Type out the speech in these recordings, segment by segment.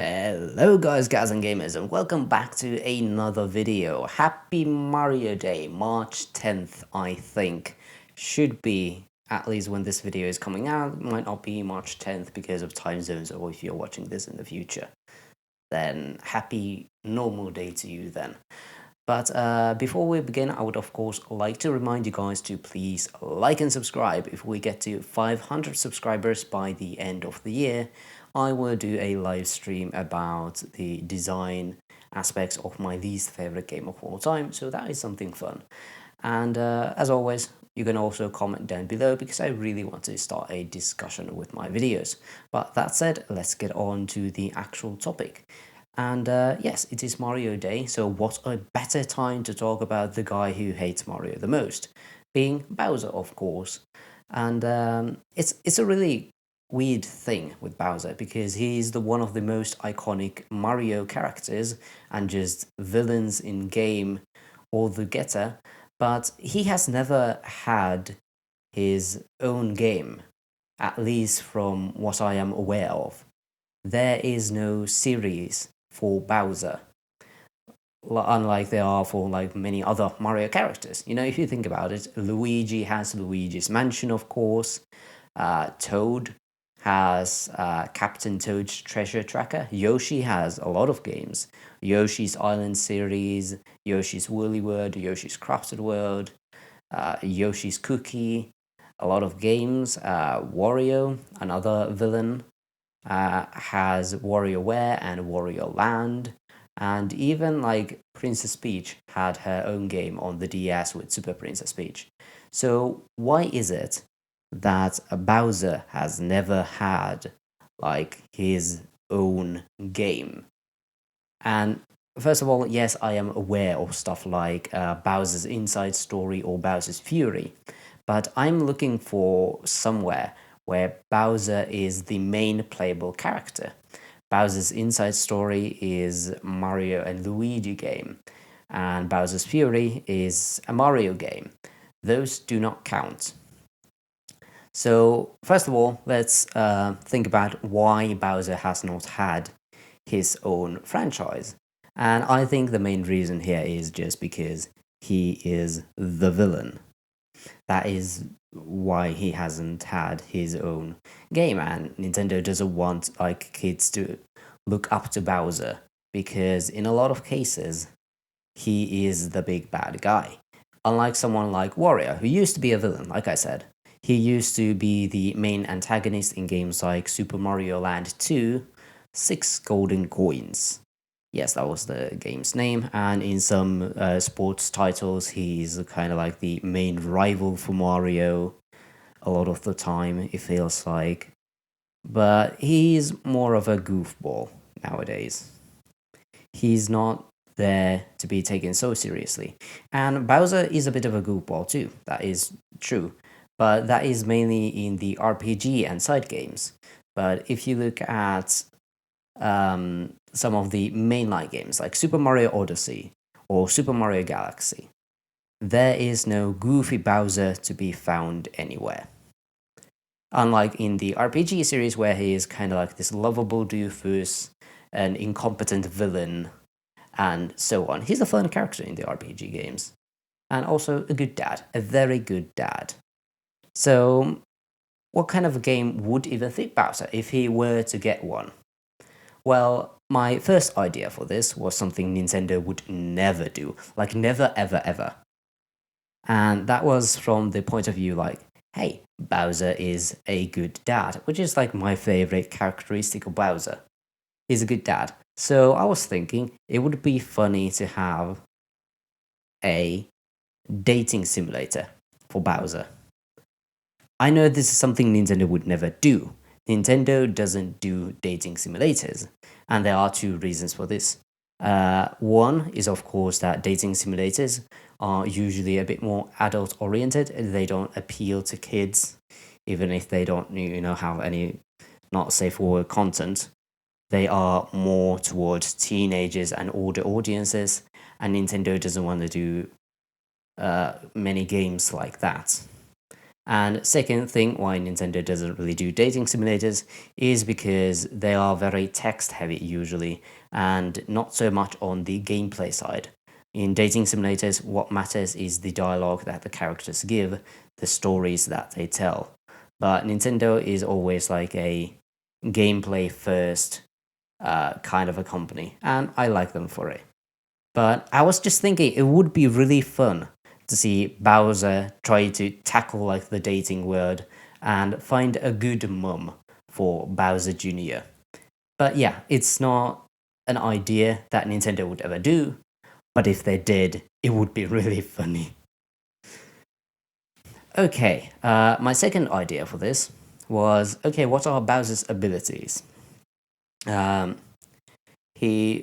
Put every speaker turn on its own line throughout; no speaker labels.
Hello guys, guys and gamers, and welcome back to another video. Happy Mario Day, March 10th, I think. Should be, at least when this video is coming out. It might not be March 10th because of time zones, or if you're watching this in the future. Then happy normal day to you then. But before we begin, I would of course like to remind you guys to please like and subscribe. If we get to 500 subscribers by the end of the year, I will do a live stream about the design aspects of my least favorite game of all time, so that is something fun. And as always, you can also comment down below because I really want to start a discussion with my videos. But that said, let's get on to the actual topic. And yes, it is Mario Day, so what a better time to talk about the guy who hates Mario the most, being Bowser, of course. And it's a really weird thing with Bowser because he's the one of the most iconic Mario characters and just villains in game altogether, but he has never had his own game, at least from what I am aware of. There is no series for Bowser, unlike there are for like many other Mario characters. You know, if you think about it, Luigi has Luigi's Mansion, of course. Toad has Captain Toad's Treasure Tracker. Yoshi has a lot of games. Yoshi's Island series, Yoshi's Woolly World, Yoshi's Crafted World, Yoshi's Cookie, a lot of games. Wario, another villain, has WarioWare and Wario Land, and even like Princess Peach had her own game on the DS with Super Princess Peach. So why is it that Bowser has never had like his own game? And first of all, yes, I am aware of stuff like Bowser's Inside Story or Bowser's Fury, but I'm looking for somewhere where Bowser is the main playable character. Bowser's Inside Story is Mario and Luigi game, and Bowser's Fury is a Mario game. Those do not count. So, first of all, let's think about why Bowser has not had his own franchise. And I think the main reason here is just because he is the villain. That is why he hasn't had his own game, and Nintendo doesn't want like kids to look up to Bowser because in a lot of cases he is the big bad guy. Unlike someone like Wario, who used to be a villain, like I said, he used to be the main antagonist in games like Super Mario Land 2, 6 Golden Coins. Yes, that was the game's name, and in some sports titles, he's kind of like the main rival for Mario a lot of the time, it feels like. But he's more of a goofball nowadays. He's not there to be taken so seriously. And Bowser is a bit of a goofball too, that is true. But that is mainly in the RPG and side games. But if you look at some of the mainline games like Super Mario Odyssey or Super Mario Galaxy, there is no goofy Bowser to be found anywhere. Unlike in the RPG series where he is kind of like this lovable doofus, an incompetent villain, and so on. He's a fun character in the RPG games. And also a good dad, a very good dad. So, what kind of a game would even fit Bowser if he were to get one? Well, my first idea for this was something Nintendo would never do, like never ever ever. And that was from the point of view like, hey, Bowser is a good dad, which is like my favorite characteristic of Bowser. He's a good dad. So I was thinking it would be funny to have a dating simulator for Bowser. I know this is something Nintendo would never do. Nintendo doesn't do dating simulators, and there are two reasons for this. One is, of course, that dating simulators are usually a bit more adult oriented. They don't appeal to kids, even if they don't, have any not safe for work content. They are more towards teenagers and older audiences, and Nintendo doesn't want to do many games like that. And second thing why Nintendo doesn't really do dating simulators is because they are very text heavy usually, and not so much on the gameplay side. In dating simulators, what matters is the dialogue that the characters give, the stories that they tell. But Nintendo is always like a gameplay first kind of a company, and I like them for it. But I was just thinking it would be really fun to see Bowser try to tackle like the dating word and find a good mum for Bowser Jr. But yeah, it's not an idea that Nintendo would ever do, but if they did, it would be really funny. Okay, my second idea for this was okay, what are Bowser's abilities? Um, he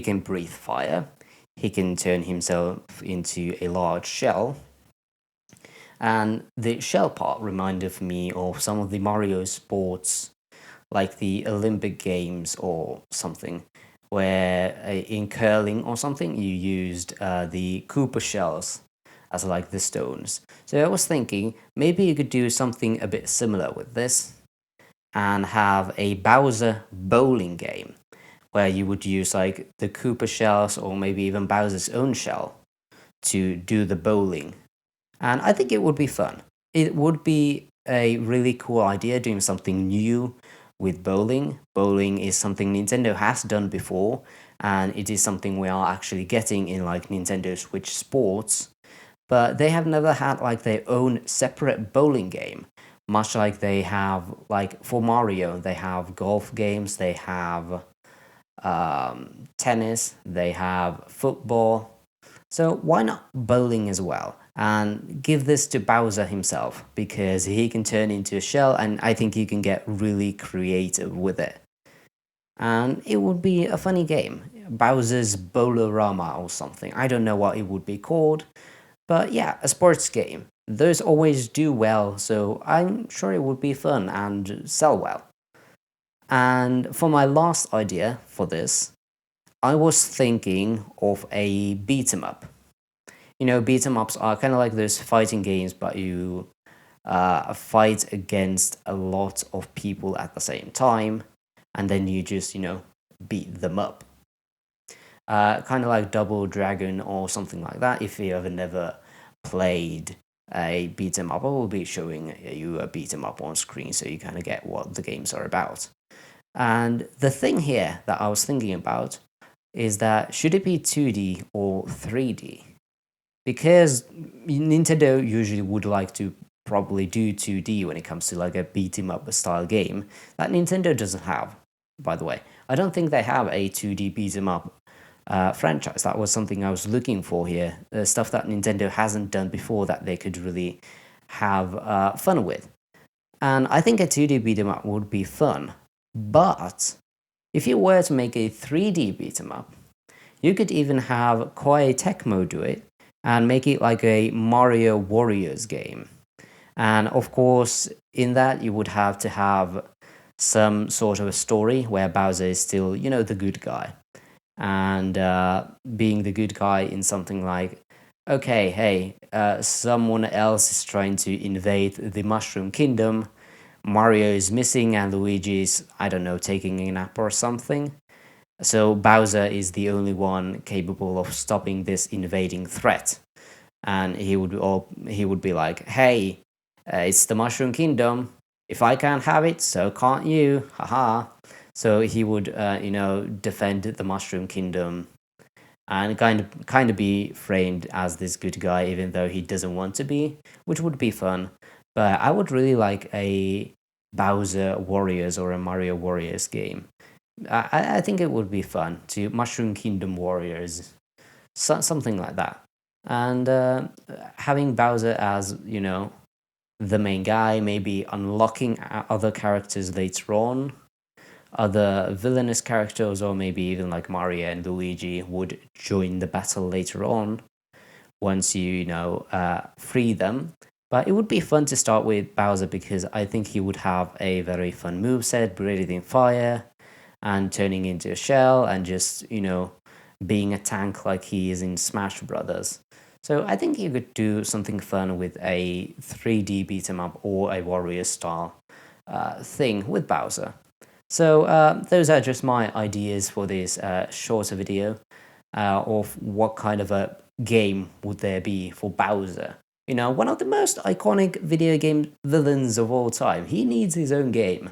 can breathe fire, he can turn himself into a large shell, and the shell part reminded me of some of the Mario sports, like the Olympic Games or something, where in curling or something you used the Koopa shells as like the stones. So I was thinking maybe you could do something a bit similar with this and have a Bowser bowling game where you would use like the Koopa shells or maybe even Bowser's own shell to do the bowling. And I think it would be fun. It would be a really cool idea doing something new with bowling. Bowling is something Nintendo has done before, and it is something we are actually getting in like Nintendo Switch Sports. But they have never had like their own separate bowling game, much like they have like for Mario, they have golf games, they have tennis, they have football. So why not bowling as well? And give this to Bowser himself because he can turn into a shell and I think he can get really creative with it. And it would be a funny game. Bowser's Bowlerama or something. I don't know what it would be called. But yeah, a sports game. Those always do well, so I'm sure it would be fun and sell well. And for my last idea for this, I was thinking of a beat 'em up. You know, beat 'em ups are kind of like those fighting games, but you fight against a lot of people at the same time, and then you just, beat them up. Kind of like Double Dragon or something like that. If you ever never played a beat 'em up, I will be showing you a beat 'em up on screen so you kind of get what the games are about. And the thing here that I was thinking about is that should it be 2D or 3D? Because Nintendo usually would like to probably do 2D when it comes to like a beat 'em up style game that Nintendo doesn't have, by the way. I don't think they have a 2D beat 'em up franchise. That was something I was looking for here. Stuff that Nintendo hasn't done before that they could really have fun with. And I think a 2D beat 'em up would be fun. But if you were to make a 3D beat 'em up, you could even have Koei Tecmo do it and make it like a Mario Warriors game. And of course, in that, you would have to have some sort of a story where Bowser is still, the good guy. And being the good guy in something like, okay, hey, someone else is trying to invade the Mushroom Kingdom. Mario is missing and Luigi is, I don't know, taking a nap or something. So Bowser is the only one capable of stopping this invading threat. And he would be like, "Hey, it's the Mushroom Kingdom. If I can't have it, so can't you. Haha." So he would defend the Mushroom Kingdom and kind of be framed as this good guy even though he doesn't want to be, which would be fun. But I would really like a Bowser Warriors or a Mario Warriors game. I think it would be fun to Mushroom Kingdom Warriors, something like that. And having Bowser as, the main guy, maybe unlocking other characters later on, other villainous characters, or maybe even like Mario and Luigi would join the battle later on once free them. But it would be fun to start with Bowser because I think he would have a very fun moveset, breathing fire and turning into a shell and just, being a tank like he is in Smash Brothers. So I think you could do something fun with a 3D beat 'em up or a Warrior style thing with Bowser. So those are just my ideas for this shorter video of what kind of a game would there be for Bowser. You know, one of the most iconic video game villains of all time. He needs his own game.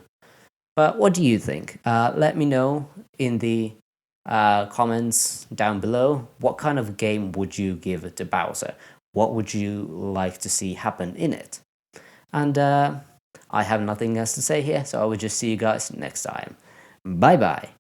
But what do you think? Let me know in the comments down below. What kind of game would you give to Bowser? What would you like to see happen in it? And I have nothing else to say here, so I will just see you guys next time. Bye bye.